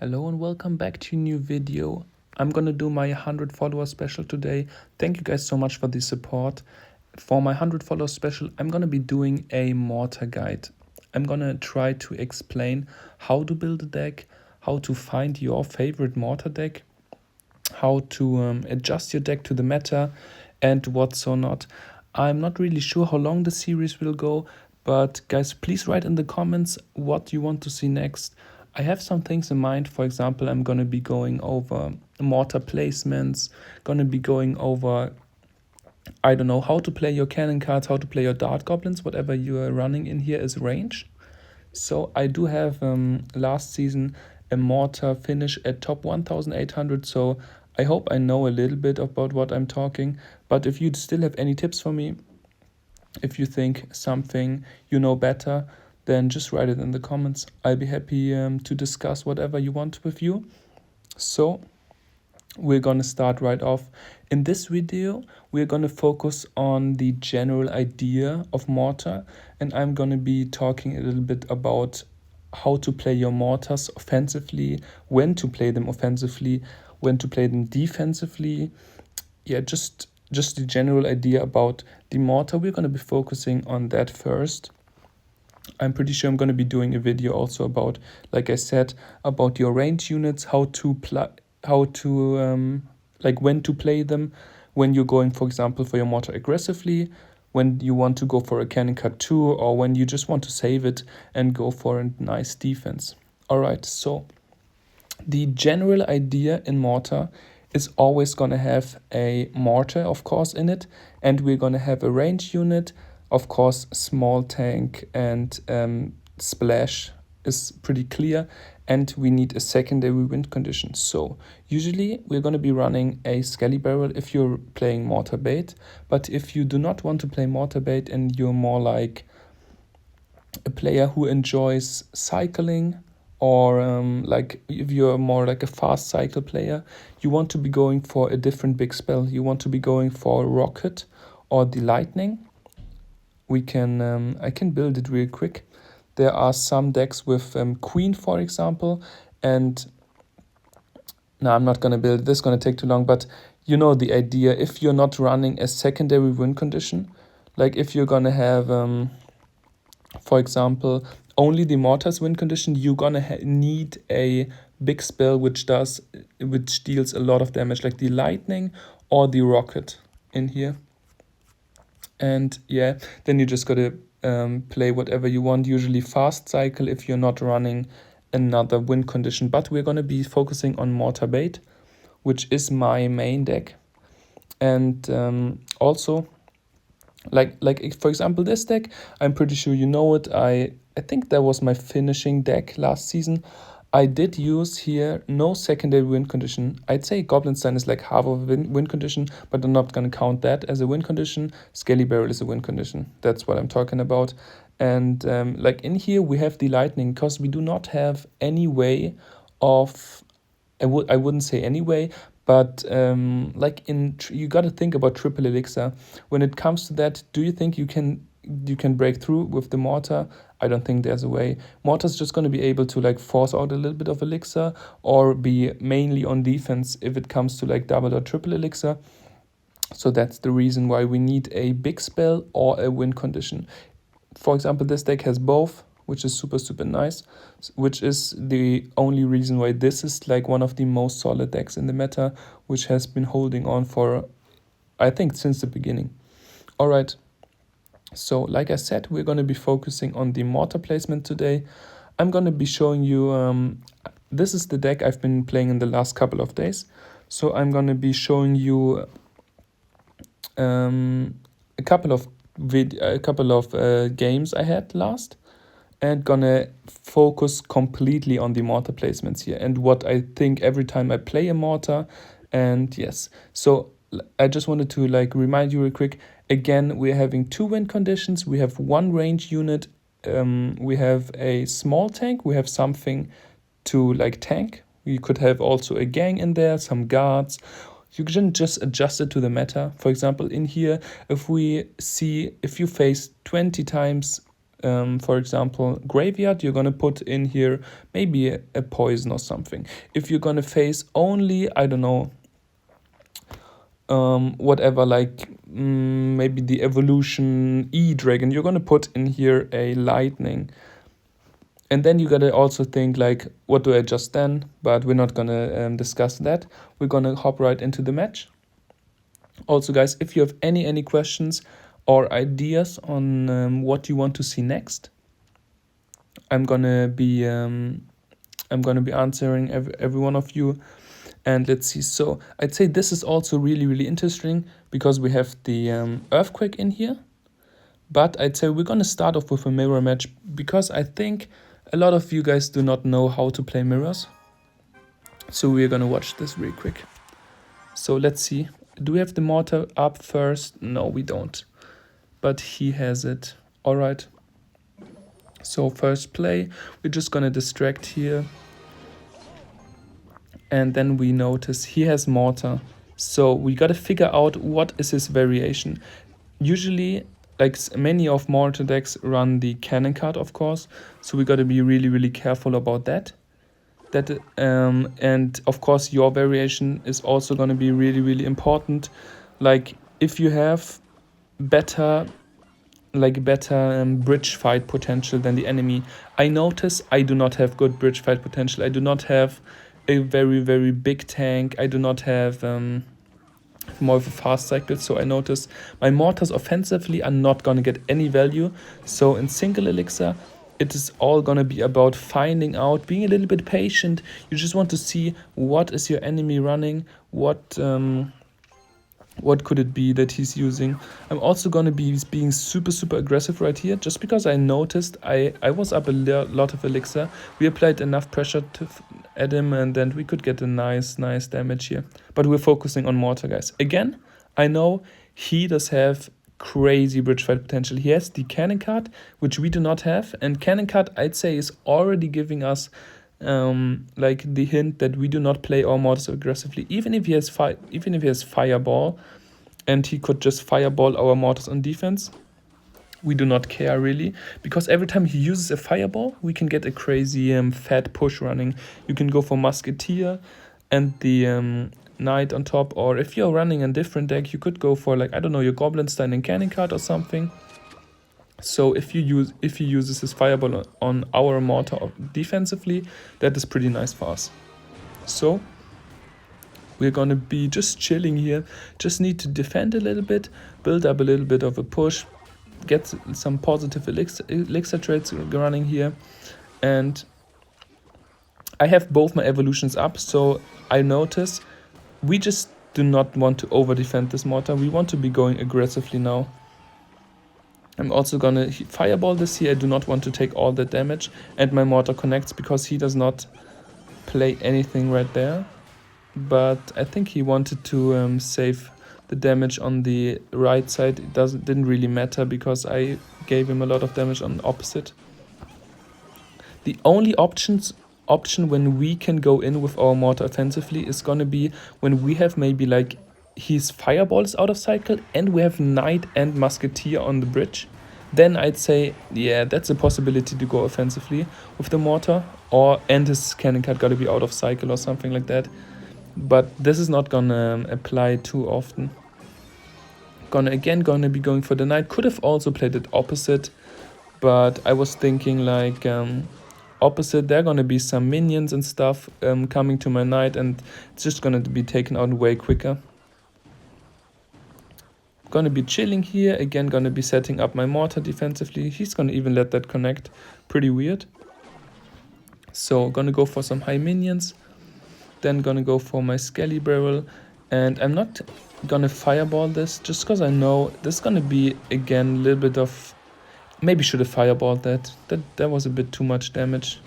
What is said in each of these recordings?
Hello and welcome back to a new video. I'm gonna do my 100 follower special today. Thank you guys so much for the support. For my 100 follower special, I'm gonna be doing a mortar guide. I'm gonna try to explain how to build a deck, how to find your favorite mortar deck, how to adjust your deck to the meta, and what's or not. I'm not really sure how long the series will go, but guys, please write in the comments what you want to see next. I have some things in mind. For example, I'm gonna be going over mortar placements, gonna be going over, I don't know, how to play your cannon cards, how to play your dart goblins, whatever you are running in here is range. So I do have last season a mortar finish at top 1800, so I hope I know a little bit about what I'm talking. But if you still have any tips for me, if you think something you know better, then just write it in the comments. I'll be happy to discuss whatever you want with you. So we're gonna start right off. In this video, we're gonna focus on the general idea of mortar, and I'm gonna be talking a little bit about how to play your mortars offensively, when to play them offensively, when to play them defensively. Yeah, just the general idea about the mortar. We're gonna be focusing on that first. I'm pretty sure I'm going to be doing a video also about, like I said, about your range units, how to like when to play them, when you're going, for example, for your mortar aggressively, when you want to go for a cannon cut 2, or when you just want to save it and go for a nice defense. All right, so the general idea in mortar is always going to have a mortar, of course, in it, and we're going to have a range unit, of course. Small tank and splash is pretty clear, and we need a secondary win condition. So usually we're going to be running a skelly barrel if you're playing mortar bait, but if you do not want to play mortar bait and you're more like a player who enjoys cycling, or like if you're more like a fast cycle player, you want to be going for a different big spell. You want to be going for rocket or the lightning. We can I can build it real quick. There are some decks with queen, for example, and no, I'm not gonna build it. This is gonna take too long, but you know the idea. If you're not running a secondary win condition, like if you're gonna have for example, only the mortars win condition, you're gonna need a big spell which deals a lot of damage, like the lightning or the rocket in here. And yeah, then you just gotta play whatever you want, usually fast cycle if you're not running another win condition. But we're gonna be focusing on mortar bait, which is my main deck. And also, like for example, this deck, I'm pretty sure you know it. I think that was my finishing deck last season. I did use here no secondary win condition. I'd say Goblin Stein is like half of a win condition, but I'm not going to count that as a win condition. Skelly Barrel is a win condition. That's what I'm talking about. And like in here, we have the lightning because we do not have any way of, I wouldn't say any way, but like you got to think about triple elixir. When it comes to that, do you think you can break through with the mortar? I don't think there's a way. Mortar's just going to be able to like force out a little bit of elixir, or be mainly on defense if it comes to like double or triple elixir. So that's the reason why we need a big spell or a win condition. For example, this deck has both, which is super, super nice, which is the only reason why this is like one of the most solid decks in the meta, which has been holding on for, I think, since the beginning. All right. So like I said, we're going to be focusing on the mortar placement today. I'm going to be showing you, this is the deck I've been playing in the last couple of days. So I'm going to be showing you a couple of games I had last, and gonna focus completely on the mortar placements here and what I think every time I play a mortar. And yes, so I just wanted to like remind you real quick. Again, we're having 2 win conditions. We have 1 range unit. We have a small tank. We have something to like tank. We could have also a gang in there, some guards. You can just adjust it to the meta. For example, in here, if you face 20 times for example, graveyard, you're gonna put in here maybe a poison or something. If you're gonna face only, I don't know, whatever, like maybe the evolution E-Dragon, you're gonna put in here a lightning. And then you gotta also think like, what do I just then? But we're not gonna discuss that. We're gonna hop right into the match. Also, guys, if you have any questions or ideas on what you want to see next, I'm gonna be answering every one of you. And let's see. So I'd say this is also really interesting because we have the earthquake in here. But I'd say we're gonna start off with a mirror match because I think a lot of you guys do not know how to play mirrors. So we're gonna watch this real quick. So let's see. Do we have the mortar up first? No, we don't. But he has it. All right. So first play, we're just gonna distract here. And then we notice he has mortar. So we gotta figure out what is his variation. Usually, like many of mortar decks run the cannon card, of course. So we gotta be really careful about that. And of course your variation is also gonna be really important. Like if you have better bridge fight potential than the enemy. I notice I do not have good bridge fight potential. I do not have a very big tank. I do not have more of a fast cycle. So I notice my mortars offensively are not gonna get any value. So in single elixir, it is all gonna be about finding out, being a little bit patient. You just want to see what is your enemy running, what could it be that he's using. I'm also going to be being super aggressive right here, just because I noticed I was up a lot of elixir. We applied enough pressure at him, and then we could get a nice damage here. But we're focusing on mortar, guys. Again, I know he does have crazy bridge fight potential. He has the cannon card, which we do not have, and cannon card, I'd say, is already giving us like the hint that we do not play our mortars aggressively. Even if he has fireball, and he could just fireball our mortars on defense, we do not care really, because every time he uses a fireball, we can get a crazy fat push running. You can go for musketeer and the knight on top, or if you're running a different deck, you could go for, like, I don't know, your goblin standing cannon card or something. So if he uses his fireball on our mortar defensively, that is pretty nice for us. So we're gonna be just chilling here. Just need to defend a little bit, build up a little bit of a push, get some positive elixir trades running here. And I have both my evolutions up, so I notice we just do not want to over defend this mortar. We want to be going aggressively now. I'm also gonna fireball this here. I do not want to take all that damage, and my mortar connects because he does not play anything right there. But I think he wanted to save the damage on the right side. It didn't really matter because I gave him a lot of damage on the opposite. The only option when we can go in with our mortar offensively is gonna be when we have maybe like his fireball is out of cycle and we have knight and musketeer on the bridge. Then I'd say, yeah, that's a possibility to go offensively with the mortar, and his cannon card gotta be out of cycle or something like that. But this is not gonna apply too often. Gonna be going for the knight. Could have also played it opposite, but I was thinking like opposite, there are gonna be some minions and stuff coming to my knight, and it's just gonna be taken out way quicker. Gonna be chilling here, again gonna be setting up my mortar defensively. He's gonna even let that connect, pretty weird. So gonna go for some high minions, then gonna go for my skelly barrel, and I'm not gonna fireball this just because I know this is gonna be again a little bit of, maybe should have fireballed that was a bit too much damage.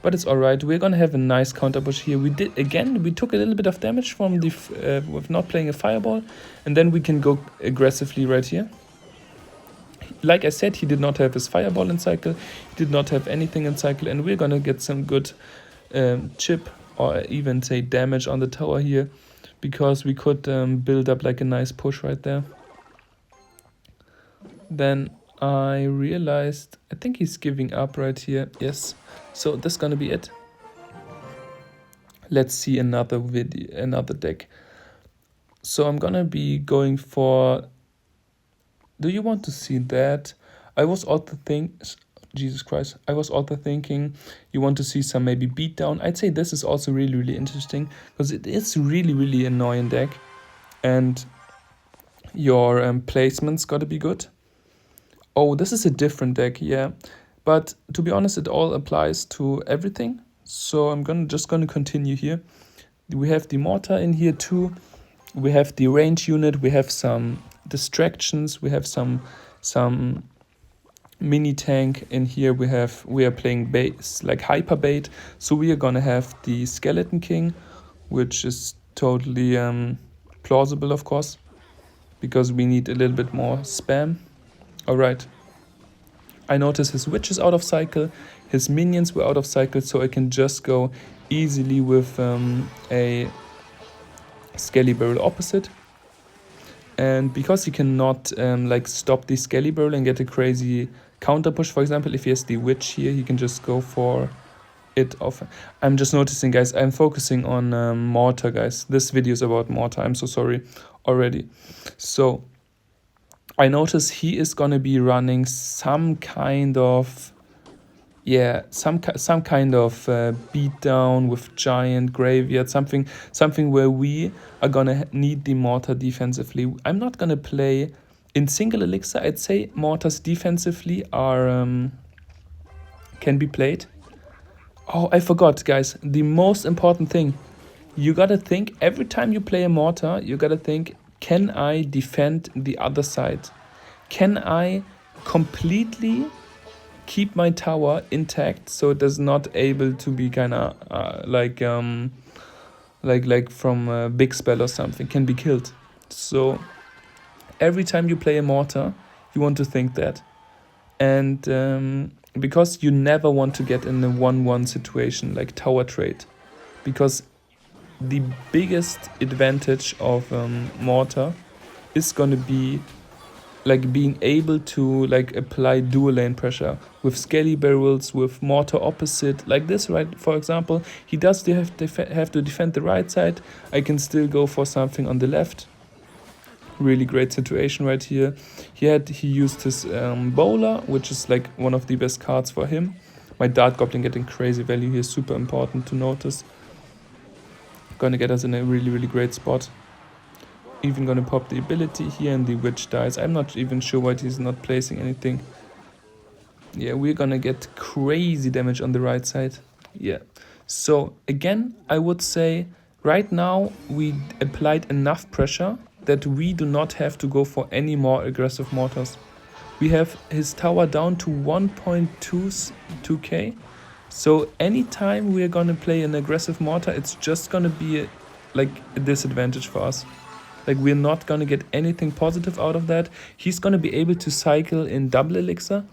But it's alright, we're gonna have a nice counter push here. We took a little bit of damage from the with not playing a fireball, and then we can go aggressively right here. Like I said, he did not have his fireball in cycle, he did not have anything in cycle, and we're gonna get some good chip or even say damage on the tower here, because we could build up like a nice push right there. Then I realized, I think he's giving up right here. Yes, so that's gonna be it. Let's see another video, another deck. So I'm gonna be going for, do you want to see that? I was also Jesus Christ, I was also thinking you want to see some maybe beatdown. I'd say this is also really interesting because it is really annoying deck, and your placement's gotta be good. Oh, this is a different deck, yeah. But to be honest, it all applies to everything. So I'm just gonna continue here. We have the mortar in here too. We have the range unit. We have some distractions. We have some mini tank in here. We are playing base like hyper bait. So we are gonna have the skeleton king, which is totally plausible, of course, because we need a little bit more spam. All right. I notice his witch is out of cycle, his minions were out of cycle, so I can just go easily with a Skelly Barrel opposite. And because he cannot like stop the Skelly Barrel and get a crazy counter push, for example, if he has the witch here, he can just go for it off. I'm just noticing, guys, I'm focusing on mortar, guys. This video is about mortar. I'm so sorry already. So I notice he is gonna be running some kind of, yeah, some kind of beatdown with giant graveyard, something where we are gonna need the mortar defensively. I'm not gonna play in single elixir. I'd say mortars defensively are can be played. Oh, I forgot, guys. The most important thing, you gotta think every time you play a mortar, you gotta think, can I defend the other side? Can I completely keep my tower intact so it is not able to be kind of like from a big spell or something, can be killed? So every time you play a mortar, you want to think that. And because you never want to get in a 1-1 situation like tower trade, because the biggest advantage of mortar is going to be like being able to like apply dual lane pressure with Skelly Barrels, with mortar opposite, like this, right? For example, he does have to defend the right side. I can still go for something on the left. Really great situation right here. He used his bowler, which is like one of the best cards for him. My Dart Goblin getting crazy value here, super important to notice. Gonna get us in a really great spot. Even gonna pop the ability here and the witch dies. I'm not even sure why he's not placing anything. Yeah, we're gonna get crazy damage on the right side. Yeah. So again, I would say right now we applied enough pressure that we do not have to go for any more aggressive mortars. We have his tower down to 1.22k. So anytime we're gonna play an aggressive mortar, it's just gonna be like a disadvantage for us. Like we're not gonna get anything positive out of that. He's gonna be able to cycle in double elixir.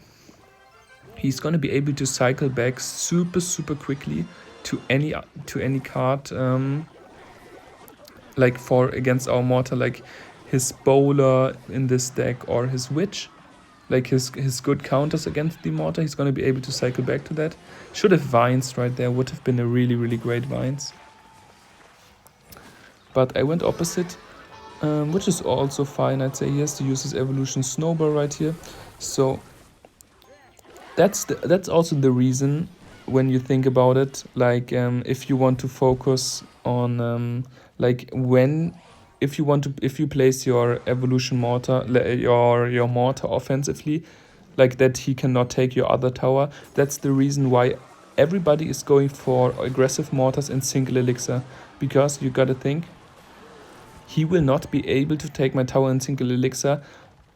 He's gonna be able to cycle back super quickly to any card like for against our mortar, like his bowler in this deck or his witch, like his good counters against the mortar. He's gonna be able to cycle back to that. Should have vines right there, would have been a really great vines. But I went opposite, which is also fine. I'd say he has to use his evolution snowball right here. So that's also the reason when you think about it, like if you want to focus on like if you place your evolution mortar, your mortar offensively, like that he cannot take your other tower. That's the reason why everybody is going for aggressive mortars in single elixir, because you gotta think he will not be able to take my tower in single elixir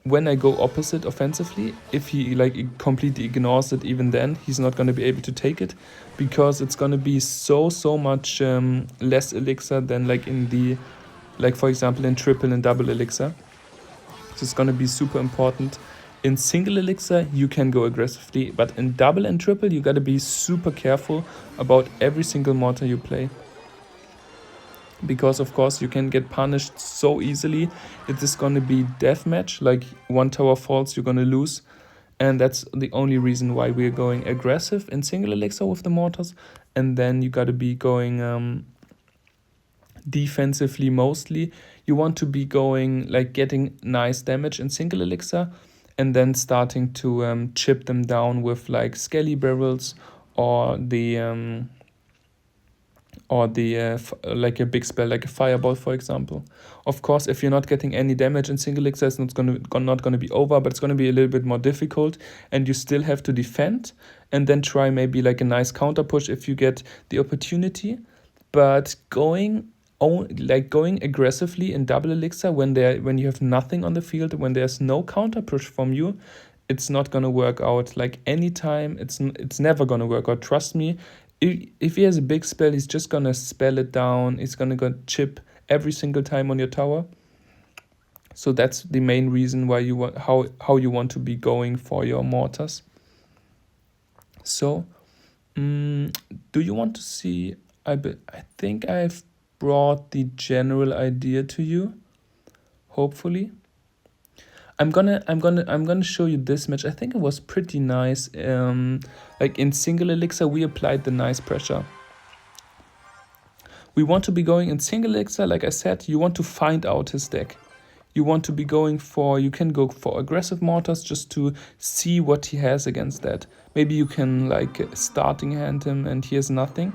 when I go opposite offensively. If he like completely ignores it, even then he's not going to be able to take it, because it's going to be so much less elixir than like in the, like for example in triple and double elixir. So it's going to be super important. In single elixir you can go aggressively, but in double and triple you got to be super careful about every single mortar you play, because of course you can get punished so easily. It is going to be deathmatch, like one tower falls, you're going to lose. And that's the only reason why we're going aggressive in single elixir with the mortars. And then you gotta be going defensively mostly. You want to be going like getting nice damage in single elixir, and then starting to chip them down with like skelly barrels or the like a big spell like a fireball, for example. Of course, if you're not getting any damage in single elixir, it's not gonna be over, but it's gonna be a little bit more difficult, and you still have to defend and then try maybe like a nice counter push if you get the opportunity. But going aggressively in double elixir when you have nothing on the field, when there's no counter push from you, it's not gonna work out. Like anytime, it's never gonna work out. Trust me. If he has a big spell, he's just gonna spell it down. He's gonna go chip every single time on your tower. So that's the main reason why you want how you want to be going for your mortars. So, do you want to see? I think I've brought the general idea to you. Hopefully. I'm gonna show you this match. I think it was pretty nice. Like in single elixir, we applied the nice pressure. We want to be going in single elixir, like I said. You want to find out his deck. You want to be going for. You can go for aggressive mortars just to see what he has against that. Maybe you can like starting hand him and he has nothing.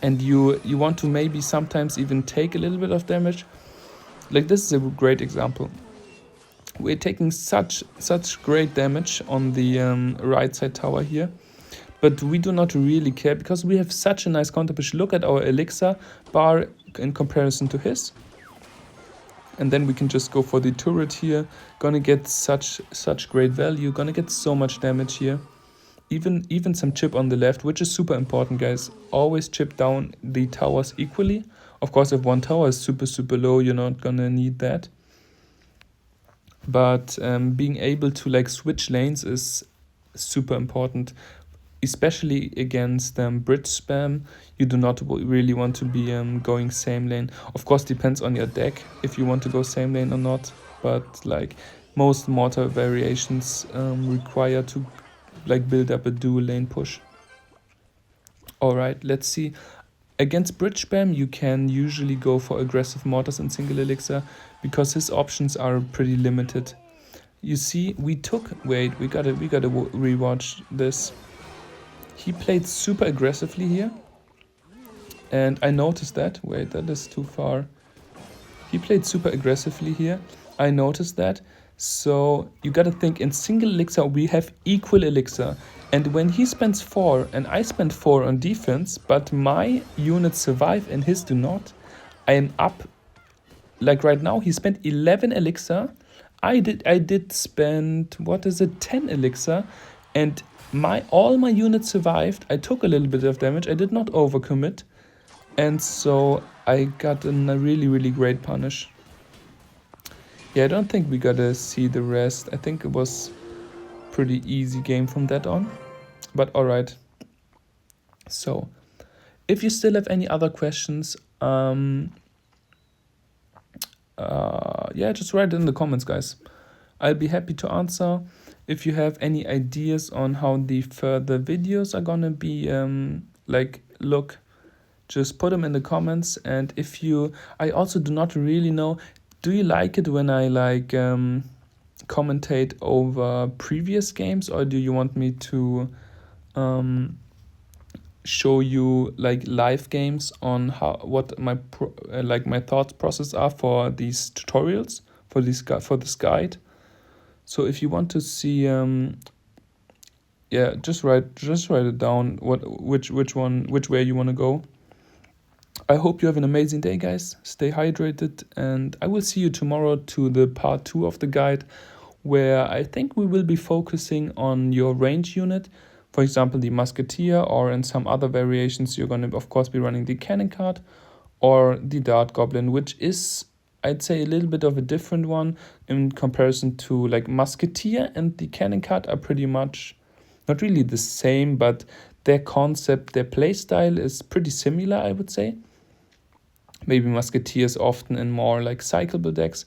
And you want to maybe sometimes even take a little bit of damage. Like this is a great example. We're taking such great damage on the right side tower here, but we do not really care because we have such a nice counter push. Look at our elixir bar in comparison to his, and then we can just go for the turret here. Gonna get such great value. Gonna get so much damage here. Even some chip on the left, which is super important, guys. Always chip down the towers equally. Of course, if one tower is super low, you're not gonna need that. But being able to like switch lanes is super important, especially against bridge spam. You do not really want to be going same lane. Of course, depends on your deck if you want to go same lane or not. But like most mortar variations require to like build up a dual lane push. All right, let's see. Against bridge spam, you can usually go for aggressive mortars in single elixir because his options are pretty limited. You see, we gotta rewatch this. He played super aggressively here, and I noticed that. Wait, that is too far. He played super aggressively here. I noticed that. So you gotta think in single elixir we have equal elixir. And when he spends 4 and I spend 4 on defense, but my units survive and his do not, I am up. Like right now, he spent 11 elixir. I did spend 10 elixir, and all my units survived. I took a little bit of damage. I did not overcommit, and so I got a really great punish. Yeah, I don't think we gotta see the rest. I think it was pretty easy game from that on, but all right. So if you still have any other questions, just write it in the comments, guys. I'll be happy to answer. If you have any ideas on how the further videos are gonna be just put them in the comments. And I also do not really know, do you like it when I commentate over previous games, or do you want me to show you like live games on what my thought process are for these tutorials, for this guide? So if you want to see just write it down which way you want to go. I hope you have an amazing day, guys. Stay hydrated, and I will see you tomorrow to the part 2 of the guide, where I think we will be focusing on your range unit. For example, the Musketeer, or in some other variations, you're going to, of course, be running the Cannon Cart or the Dart Goblin, which is, I'd say, a little bit of a different one in comparison to like Musketeer and the Cannon Cart are pretty much not really the same, but their concept, their playstyle is pretty similar, I would say. Maybe Musketeer is often in more like cyclable decks,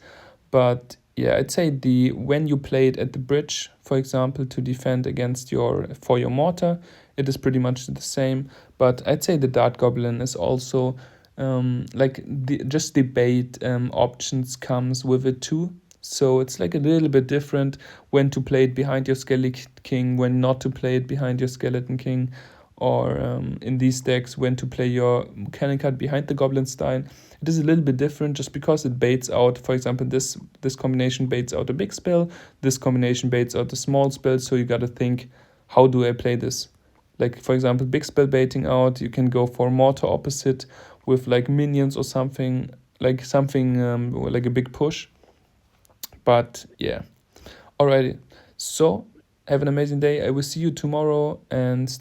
but yeah, I'd say the when you play it at the bridge, for example, to defend against your mortar, it is pretty much the same. But I'd say the dart goblin is also like just the bait options comes with it too. So it's like a little bit different when to play it behind your skeleton king, when not to play it behind your skeleton king, or in these decks when to play your cannon card behind the goblin stein. It is a little bit different just because it baits out, for example, this combination baits out a big spell, this combination baits out a small spell, so you gotta think, how do I play this? Like, for example, big spell baiting out, you can go for mortar opposite with like minions or something like a big push. But yeah, alrighty. So have an amazing day. I will see you tomorrow and stay